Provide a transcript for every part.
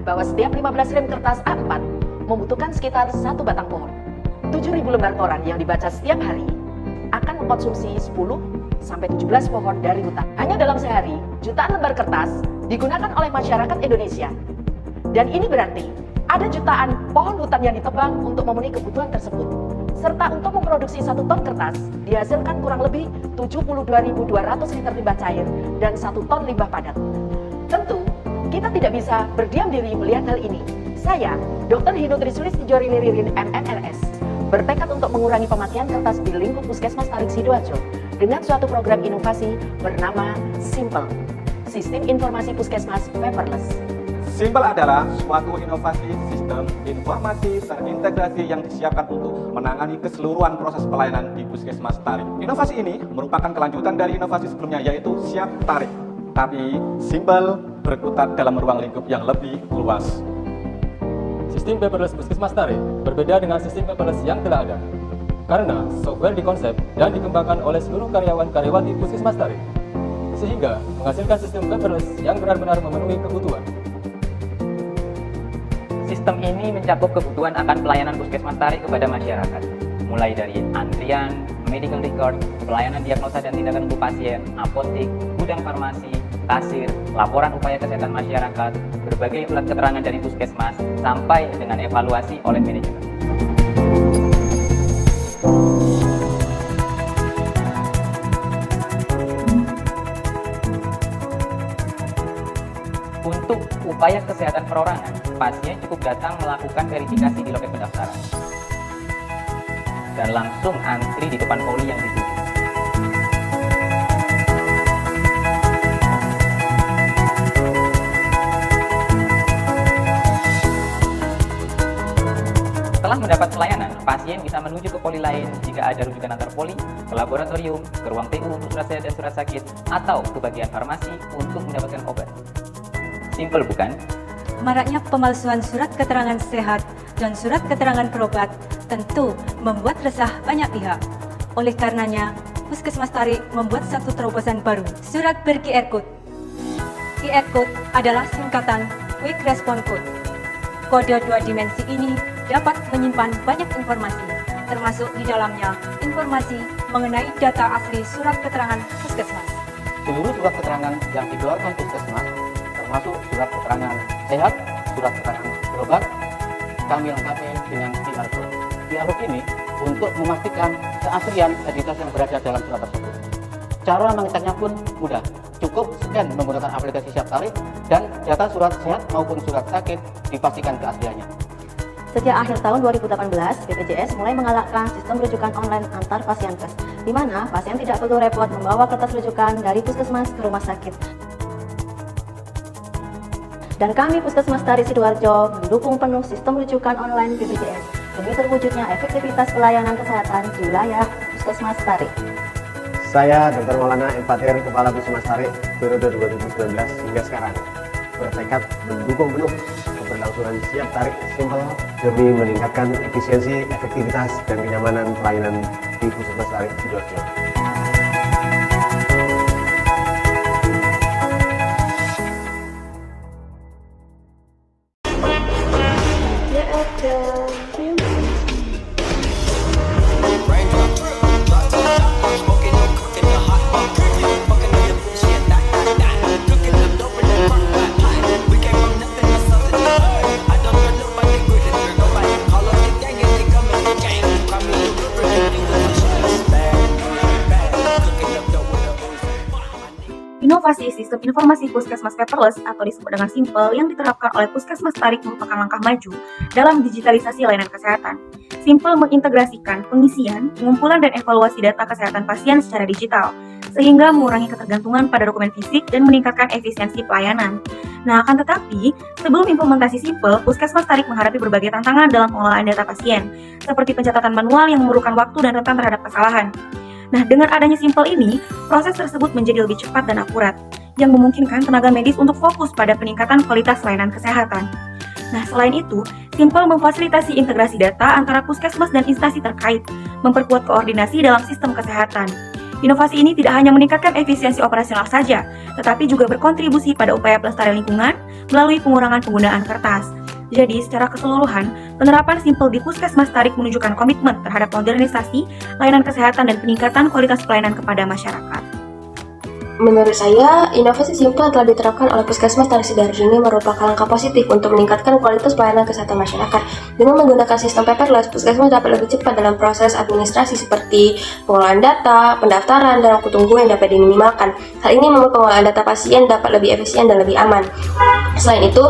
bahwa setiap 15 rem kertas A4 membutuhkan sekitar 1 batang pohon. 7.000 lembar koran yang dibaca setiap hari akan mengkonsumsi 10-17 pohon dari hutan. Hanya dalam sehari, jutaan lembar kertas digunakan oleh masyarakat Indonesia. Dan ini berarti ada jutaan pohon hutan yang ditebang untuk memenuhi kebutuhan tersebut. Serta untuk memproduksi 1 ton kertas, dihasilkan kurang lebih 72.200 liter limbah cair dan 1 ton limbah padat. Tentu, kita tidak bisa berdiam diri melihat hal ini. Saya, Dr. Hinutri Sulistijori Liririn, MMRS, bertekad untuk mengurangi pemakaian kertas di lingkup Puskesmas Tarik Sidoarjo dengan suatu program inovasi bernama Simple, Sistem Informasi Puskesmas Paperless. Simple adalah suatu inovasi sistem informasi terintegrasi yang disiapkan untuk menangani keseluruhan proses pelayanan di Puskesmas Tarik. Inovasi ini merupakan kelanjutan dari inovasi sebelumnya, yaitu Siap Tarik. Tapi Simple berkutat dalam ruang lingkup yang lebih luas. Sistem paperless Puskesmas Tarik berbeda dengan sistem paperless yang telah ada, karena software dikonsep dan dikembangkan oleh seluruh karyawan-karyawati Puskesmas Tarik, sehingga menghasilkan sistem paperless yang benar-benar memenuhi kebutuhan. Sistem ini mencakup kebutuhan akan pelayanan Puskesmas Tarik kepada masyarakat, mulai dari antrian, medical record, pelayanan diagnosa dan tindakan untuk pasien, apotik, gudang farmasi, kasir, laporan upaya kesehatan masyarakat, berbagai surat keterangan dari Puskesmas, sampai dengan evaluasi oleh manajemen. Untuk upaya kesehatan perorangan, pasien cukup datang melakukan verifikasi di loket pendaftaran dan langsung antri di depan poli yang dituju. Setelah mendapat pelayanan, pasien bisa menuju ke poli lain jika ada rujukan antar poli, ke laboratorium, ke ruang TU untuk surat sehat dan surat sakit, atau ke bagian farmasi untuk mendapatkan obat. Simpel bukan? Maraknya pemalsuan surat keterangan sehat dan surat keterangan berobat tentu membuat resah banyak pihak. Oleh karenanya, Puskesmas Tarik membuat satu terobosan baru, surat ber-QR Code. QR Code adalah singkatan Quick Response Code. Kode 2 dimensi ini dapat menyimpan banyak informasi, termasuk di dalamnya informasi mengenai data asli surat keterangan Puskesmas. Seluruh surat keterangan yang dikeluarkan Puskesmas, termasuk surat keterangan sehat, surat keterangan berobat, kami lengkapi dengan QR Code. QR Code ini untuk memastikan keaslian identitas yang berada dalam surat tersebut. Cara mengeceknya pun mudah, cukup scan menggunakan aplikasi Siap Tarik dan data surat sehat maupun surat sakit dipastikan keasliannya. Sejak akhir tahun 2018, BPJS mulai menggalakkan sistem rujukan online antar pasienkes, di mana pasien tidak perlu repot membawa kertas rujukan dari puskesmas ke rumah sakit. Dan kami Puskesmas Tarik Sidoarjo mendukung penuh sistem rujukan online BPJS demi terwujudnya efektivitas pelayanan kesehatan di wilayah Puskesmas Tarik. Saya Dr. Maulana M. Fatir, Kepala Puskesmas Tarik periode 2019 hingga sekarang, bertekad mendukung penuh keberlangsungan Siap Tarik Simple demi meningkatkan efisiensi, efektivitas, dan kenyamanan pelayanan di Puskesmas Tarik Sidoarjo. Inovasi sistem informasi Puskesmas Paperless atau disebut dengan Simple yang diterapkan oleh Puskesmas Tarik merupakan langkah maju dalam digitalisasi layanan kesehatan. Simple mengintegrasikan pengisian, pengumpulan, dan evaluasi data kesehatan pasien secara digital, sehingga mengurangi ketergantungan pada dokumen fisik dan meningkatkan efisiensi pelayanan. Nah, akan tetapi, sebelum implementasi Simple, Puskesmas Tarik menghadapi berbagai tantangan dalam pengelolaan data pasien, seperti pencatatan manual yang memerlukan waktu dan rentan terhadap kesalahan. Nah, dengan adanya Simple ini, proses tersebut menjadi lebih cepat dan akurat, yang memungkinkan tenaga medis untuk fokus pada peningkatan kualitas layanan kesehatan. Nah, selain itu, Simple memfasilitasi integrasi data antara puskesmas dan instansi terkait, memperkuat koordinasi dalam sistem kesehatan. Inovasi ini tidak hanya meningkatkan efisiensi operasional saja, tetapi juga berkontribusi pada upaya pelestarian lingkungan melalui pengurangan penggunaan kertas. Jadi, secara keseluruhan, penerapan Simpel di Puskesmas Tarik menunjukkan komitmen terhadap modernisasi, layanan kesehatan, dan peningkatan kualitas pelayanan kepada masyarakat. Menurut saya, inovasi Simpel yang telah diterapkan oleh Puskesmas Tarik Sidoarjo ini merupakan langkah positif untuk meningkatkan kualitas pelayanan kesehatan masyarakat. Dengan menggunakan sistem paperless, Puskesmas dapat lebih cepat dalam proses administrasi seperti pengolahan data, pendaftaran, dan waktu tunggu yang dapat diminimalkan. Hal ini membuat pengolahan data pasien dapat lebih efisien dan lebih aman. Selain itu,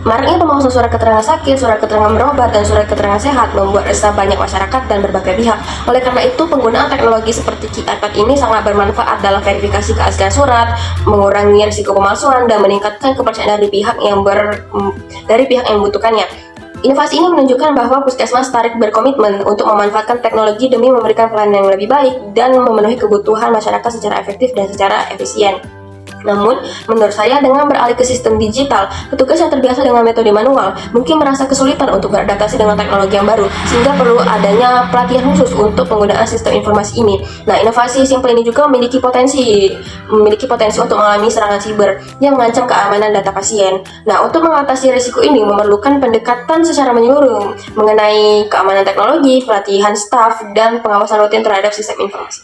maraknya pemalsuan surat keterangan sakit, surat keterangan berobat, dan surat keterangan sehat membuat resah banyak masyarakat dan berbagai pihak. Oleh karena itu, penggunaan teknologi seperti QR Code ini sangat bermanfaat dalam verifikasi keaslian surat, mengurangi risiko pemalsuan, dan meningkatkan kepercayaan dari pihak yang membutuhkannya. Inovasi ini menunjukkan bahwa Puskesmas Tarik berkomitmen untuk memanfaatkan teknologi demi memberikan pelayanan yang lebih baik dan memenuhi kebutuhan masyarakat secara efektif dan secara efisien. Namun, menurut saya dengan beralih ke sistem digital, petugas yang terbiasa dengan metode manual mungkin merasa kesulitan untuk beradaptasi dengan teknologi yang baru, sehingga perlu adanya pelatihan khusus untuk penggunaan sistem informasi ini. Nah, inovasi Simpel ini juga memiliki potensi untuk mengalami serangan siber yang mengancam keamanan data pasien. Nah, untuk mengatasi risiko ini memerlukan pendekatan secara menyeluruh mengenai keamanan teknologi, pelatihan staf, dan pengawasan rutin terhadap sistem informasi.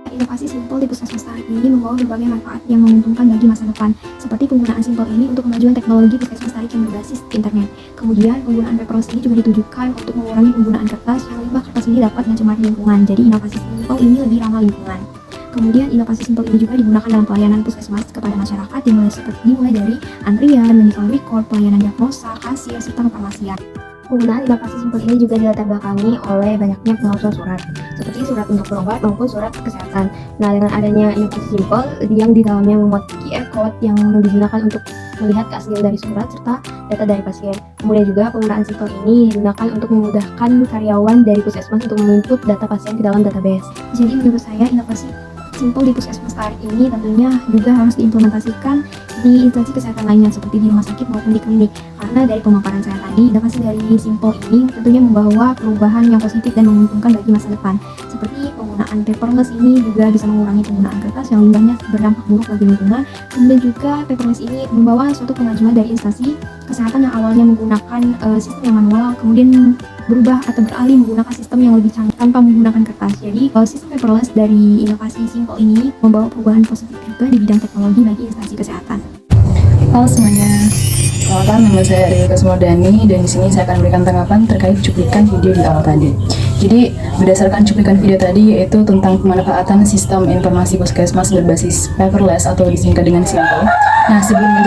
Inovasi Simpel di Puskesmas Tarik ini membawa berbagai manfaat yang menguntungkan bagi masa depan, seperti penggunaan Simpel ini untuk kemajuan teknologi Puskesmas Tarik yang berbasis internet. Kemudian, penggunaan paperless ini juga ditujukan untuk mengurangi penggunaan kertas yang limbah kertas ini dapat mencemari lingkungan. Jadi, inovasi Simpel ini lebih ramah lingkungan. Kemudian, inovasi Simpel ini juga digunakan dalam pelayanan Puskesmas kepada masyarakat dimulai dari antrian, medical record, pelayanan diagnosa, kasir, serta kefarmasian. Penggunaan inovasi Simpel ini juga dilatar belakangi oleh banyaknya pemalsuan surat, seperti surat untuk berobat maupun surat kesehatan. Nah, dengan adanya inovasi Simpel yang di dalamnya memuat QR Code yang digunakan untuk melihat keaslian dari surat serta data dari pasien. Kemudian juga penggunaan Simpel ini digunakan untuk memudahkan karyawan dari Puskesmas untuk menginput data pasien ke dalam database. Jadi menurut saya inovasi Simpel di Puskesmas Tarik ini tentunya juga harus diimplementasikan di instansi kesehatan lainnya seperti di rumah sakit maupun di klinik. Karena dari pemaparan saya tadi, inovasi dari Simpel ini tentunya membawa perubahan yang positif dan menguntungkan bagi masa depan. Seperti penggunaan paperless ini juga bisa mengurangi penggunaan kertas yang limbahnya berdampak buruk bagi lingkungan. Kemudian juga paperless ini membawa suatu kemajuan dari instansi kesehatan yang awalnya menggunakan sistem yang manual, kemudian berubah atau beralih menggunakan sistem yang lebih canggih tanpa menggunakan kertas. Jadi, sistem paperless dari inovasi Simpel ini membawa perubahan positif juga di bidang teknologi bagi instansi kesehatan. Halo semuanya, nama saya Ria Kasmodani dan di sini saya akan memberikan tanggapan terkait cuplikan video di awal tadi. Jadi, berdasarkan cuplikan video tadi yaitu tentang pemanfaatan sistem informasi Puskesmas berbasis paperless atau disingkat dengan Simpel. Nah, sebelum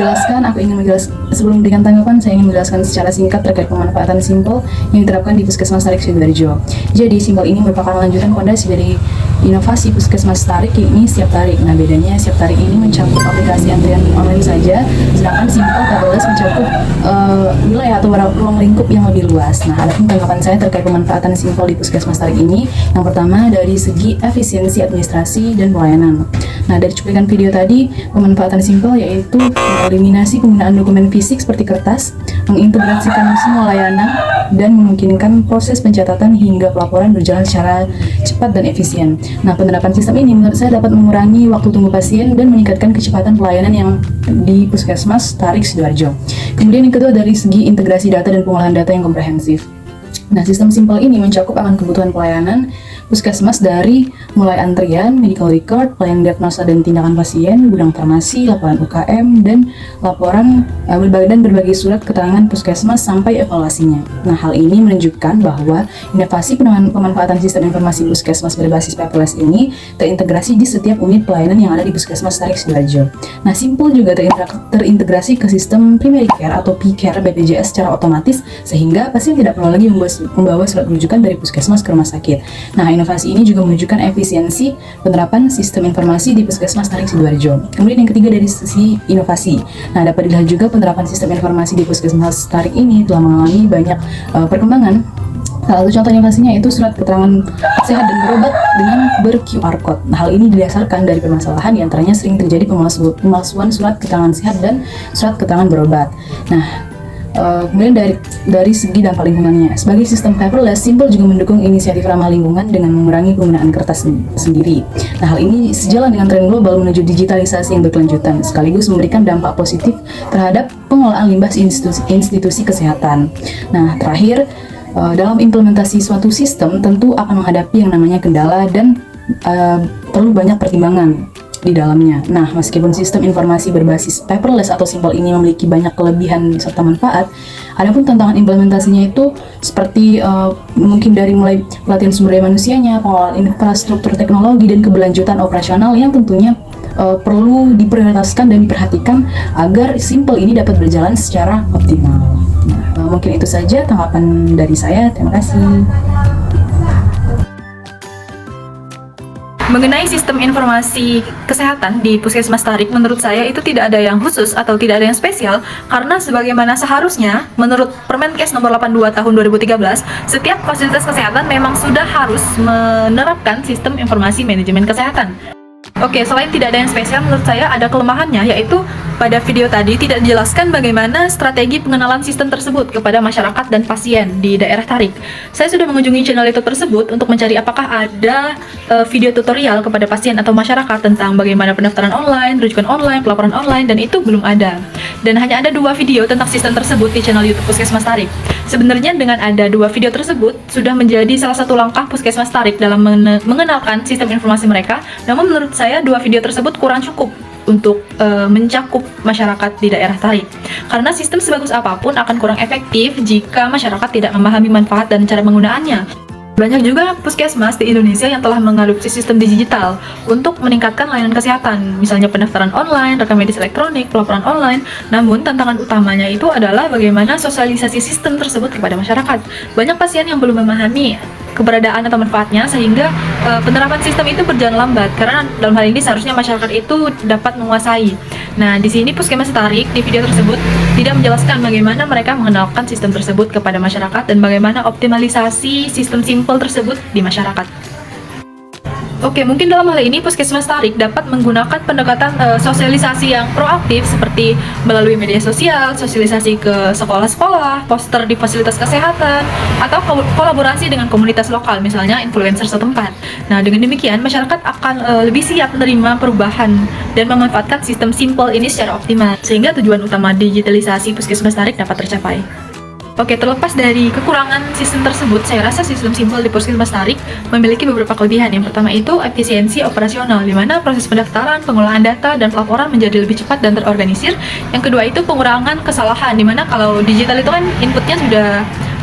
memberikan tanggapan, saya ingin menjelaskan secara singkat terkait pemanfaatan Simpel yang diterapkan di Puskesmas Tarik Sidoarjo. Jadi, Simpel ini merupakan lanjutan fondasi dari inovasi Puskesmas Tarik, ini Siap Tarik. Nah, bedanya Siap Tarik ini mencakup aplikasi antrian online saja, sedangkan Simpel paperless mencakup wilayah atau ruang lingkup yang lebih luas. Nah, adapun tanggapan saya terkait pemanfaatan Simpel di Puskesmas Tarik ini, yang pertama dari segi efisiensi administrasi dan pelayanan. Nah, dari cuplikan video tadi, pemanfaatan Simpel yaitu mengeliminasi penggunaan dokumen fisik seperti kertas, mengintegrasikan semua layanan, dan memungkinkan proses pencatatan hingga pelaporan berjalan secara cepat dan efisien. Nah, penerapan sistem ini menurut saya dapat mengurangi waktu tunggu pasien dan meningkatkan kecepatan pelayanan yang di Puskesmas Tarik Sidoarjo. Kemudian yang kedua dari segi integrasi data dan pengolahan data yang komprehensif. Nah, sistem Simpel ini mencakup akan kebutuhan pelayanan Puskesmas dari mulai antrian, medical record, pelayanan diagnosa dan tindakan pasien, gudang farmasi, laporan UKM, dan laporan berbagai surat keterangan Puskesmas sampai evaluasinya. Nah, hal ini menunjukkan bahwa inovasi pemanfaatan sistem informasi Puskesmas berbasis paperless ini terintegrasi di setiap unit pelayanan yang ada di Puskesmas Tarik Sidoarjo. Nah, Simpel juga terintegrasi ke sistem primary care atau P-Care BPJS secara otomatis sehingga pasien tidak perlu lagi membawa surat rujukan dari Puskesmas ke rumah sakit. Nah, inovasi ini juga menunjukkan efisiensi penerapan sistem informasi di Puskesmas Tarik Sidoarjo. Kemudian yang ketiga dari sisi inovasi. Nah, dapat dilihat juga penerapan sistem informasi di Puskesmas Tarik ini telah mengalami banyak perkembangan. Salah satu contoh inovasinya yaitu surat keterangan sehat dan berobat dengan ber-QR Code. Nah, hal ini didasarkan dari permasalahan diantaranya sering terjadi pemalsuan surat keterangan sehat dan surat keterangan berobat. Nah, Kemudian dari segi dampak lingkungannya, sebagai sistem paperless, Simple juga mendukung inisiatif ramah lingkungan dengan mengurangi penggunaan kertas sendiri. Nah, hal ini sejalan dengan tren global menuju digitalisasi yang berkelanjutan, sekaligus memberikan dampak positif terhadap pengelolaan limbah institusi kesehatan. Nah, terakhir, dalam implementasi suatu sistem tentu akan menghadapi yang namanya kendala dan perlu banyak pertimbangan di dalamnya. Nah, meskipun sistem informasi berbasis paperless atau Simple ini memiliki banyak kelebihan serta manfaat, adapun tantangan implementasinya itu seperti mungkin dari mulai pelatihan sumber daya manusianya, pengelolaan infrastruktur teknologi, dan keberlanjutan operasional yang tentunya perlu diprioritaskan dan diperhatikan agar Simple ini dapat berjalan secara optimal. Nah, mungkin itu saja tanggapan dari saya. Terima kasih. Mengenai sistem informasi kesehatan di Puskesmas Tarik, menurut saya itu tidak ada yang khusus atau tidak ada yang spesial, karena sebagaimana seharusnya menurut Permenkes nomor 82 tahun 2013, setiap fasilitas kesehatan memang sudah harus menerapkan sistem informasi manajemen kesehatan. Oke, selain tidak ada yang spesial, menurut saya ada kelemahannya, yaitu pada video tadi tidak dijelaskan bagaimana strategi pengenalan sistem tersebut kepada masyarakat dan pasien di daerah Tarik. Saya sudah mengunjungi channel YouTube tersebut untuk mencari apakah ada video tutorial kepada pasien atau masyarakat tentang bagaimana pendaftaran online, rujukan online, pelaporan online, dan itu belum ada. Dan hanya ada 2 video tentang sistem tersebut di channel YouTube Puskesmas Tarik. Sebenarnya dengan ada 2 video tersebut sudah menjadi salah satu langkah Puskesmas Tarik dalam mengenalkan sistem informasi mereka. Namun menurut saya 2 video tersebut kurang cukup untuk mencakup masyarakat di daerah Tarik. Karena sistem sebagus apapun akan kurang efektif jika masyarakat tidak memahami manfaat dan cara penggunaannya. Banyak juga puskesmas di Indonesia yang telah mengadopsi sistem digital untuk meningkatkan layanan kesehatan, misalnya pendaftaran online, rekam medis elektronik, pelaporan online. Namun tantangan utamanya itu adalah bagaimana sosialisasi sistem tersebut kepada masyarakat. Banyak pasien yang belum memahami keberadaan atau manfaatnya, sehingga penerapan sistem itu berjalan lambat, karena dalam hal ini seharusnya masyarakat itu dapat menguasai. Nah, di sini Puskesmas Tarik di video tersebut tidak menjelaskan bagaimana mereka mengenalkan sistem tersebut kepada masyarakat dan bagaimana optimalisasi sistem Simple tersebut di masyarakat. Oke, mungkin dalam hal ini Puskesmas Tarik dapat menggunakan pendekatan sosialisasi yang proaktif seperti melalui media sosial, sosialisasi ke sekolah-sekolah, poster di fasilitas kesehatan, atau kolaborasi dengan komunitas lokal, misalnya influencer setempat. Nah, dengan demikian masyarakat akan lebih siap menerima perubahan dan memanfaatkan sistem Simple ini secara optimal, sehingga tujuan utama digitalisasi Puskesmas Tarik dapat tercapai. Oke, terlepas dari kekurangan sistem tersebut, saya rasa sistem Simple di Puskesmas Tarik memiliki beberapa kelebihan. Yang pertama itu efisiensi operasional, di mana proses pendaftaran, pengolahan data, dan pelaporan menjadi lebih cepat dan terorganisir. Yang kedua itu pengurangan kesalahan, di mana kalau digital itu kan inputnya sudah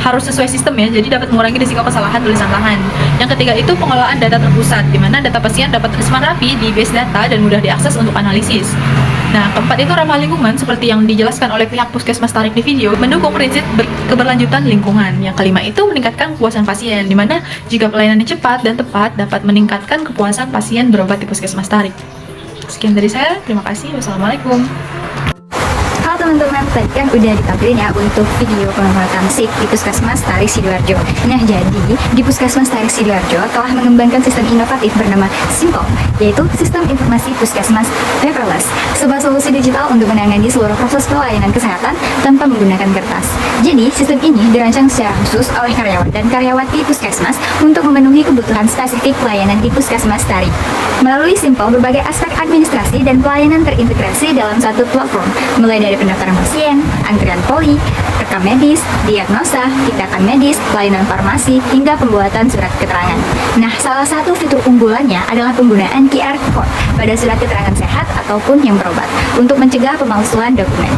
harus sesuai sistem ya, jadi dapat mengurangi risiko kesalahan tulisan tangan. Yang ketiga itu pengelolaan data terpusat, di mana data pasien dapat tersimpan rapi di base data dan mudah diakses untuk analisis. Nah, keempat itu ramah lingkungan, seperti yang dijelaskan oleh pihak Puskesmas Tarik di video, mendukung prinsip keberlanjutan lingkungan. Yang kelima itu meningkatkan kepuasan pasien, di mana jika pelayanannya cepat dan tepat dapat meningkatkan kepuasan pasien berobat di Puskesmas Tarik. Sekian dari saya, terima kasih, wassalamualaikum. Teman-teman, tadi kan udah ditampilin ya untuk video pemanfaatan SIP di Puskesmas Tarik Sidoarjo. Nah, jadi di Puskesmas Tarik Sidoarjo telah mengembangkan sistem inovatif bernama Simple, yaitu sistem informasi Puskesmas paperless, sebuah solusi digital untuk menangani seluruh proses pelayanan kesehatan tanpa menggunakan kertas. Jadi, sistem ini dirancang secara khusus oleh karyawan dan karyawati Puskesmas untuk memenuhi kebutuhan spesifik pelayanan di Puskesmas Tarik. Melalui Simple, berbagai aspek administrasi dan pelayanan terintegrasi dalam satu platform, mulai dari pendaftaran pasien, antrian poli, rekam medis, diagnosa, tindakan medis, pelayanan farmasi, hingga pembuatan surat keterangan. Nah, salah satu fitur unggulannya adalah penggunaan QR Code pada surat keterangan sehat ataupun yang berobat untuk mencegah pemalsuan dokumen.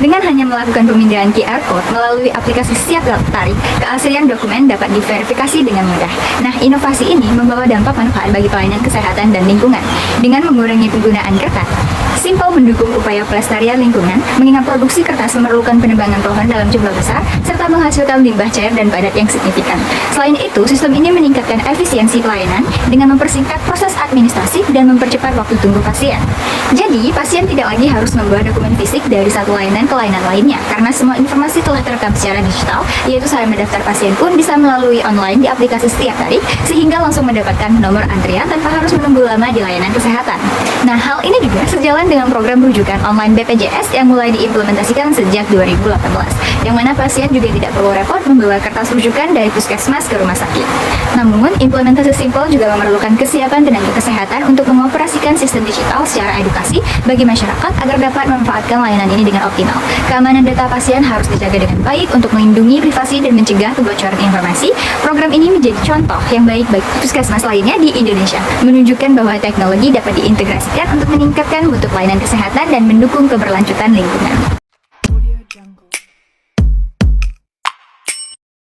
Dengan hanya melakukan pemindahan QR Code melalui aplikasi Siap Tarik, keaslian dokumen dapat diverifikasi dengan mudah. Nah, inovasi ini membawa dampak manfaat bagi pelayanan kesehatan dan lingkungan. Dengan mengurangi penggunaan kertas, Simple mendukung upaya pelestarian lingkungan, mengingat produksi kertas memerlukan penebangan pohon dalam jumlah besar, serta menghasilkan limbah cair dan padat yang signifikan. Selain itu, sistem ini meningkatkan efisiensi pelayanan dengan mempersingkat proses administrasi dan mempercepat waktu tunggu pasien. Jadi, pasien tidak lagi harus membawa dokumen fisik dari satu layanan ke layanan lainnya, karena semua informasi telah terekam secara digital, yaitu saat mendaftar pasien pun bisa melalui online di aplikasi Setiap Tarik, sehingga langsung mendapatkan nomor antrian tanpa harus menunggu lama di layanan kesehatan. Nah, hal ini juga sejalan dengan program rujukan online BPJS yang mulai diimplementasikan sejak 2018. yang mana pasien juga tidak perlu repot membawa kertas rujukan dari puskesmas ke rumah sakit. Namun, implementasi Simple juga memerlukan kesiapan tenaga kesehatan untuk mengoperasikan sistem digital secara edukasi bagi masyarakat agar dapat memanfaatkan layanan ini dengan optimal. Keamanan data pasien harus dijaga dengan baik untuk melindungi privasi dan mencegah kebocoran informasi. Program ini menjadi contoh yang baik bagi puskesmas lainnya di Indonesia, menunjukkan bahwa teknologi dapat diintegrasikan untuk meningkatkan mutu pelayanan kesehatan dan mendukung keberlanjutan lingkungan.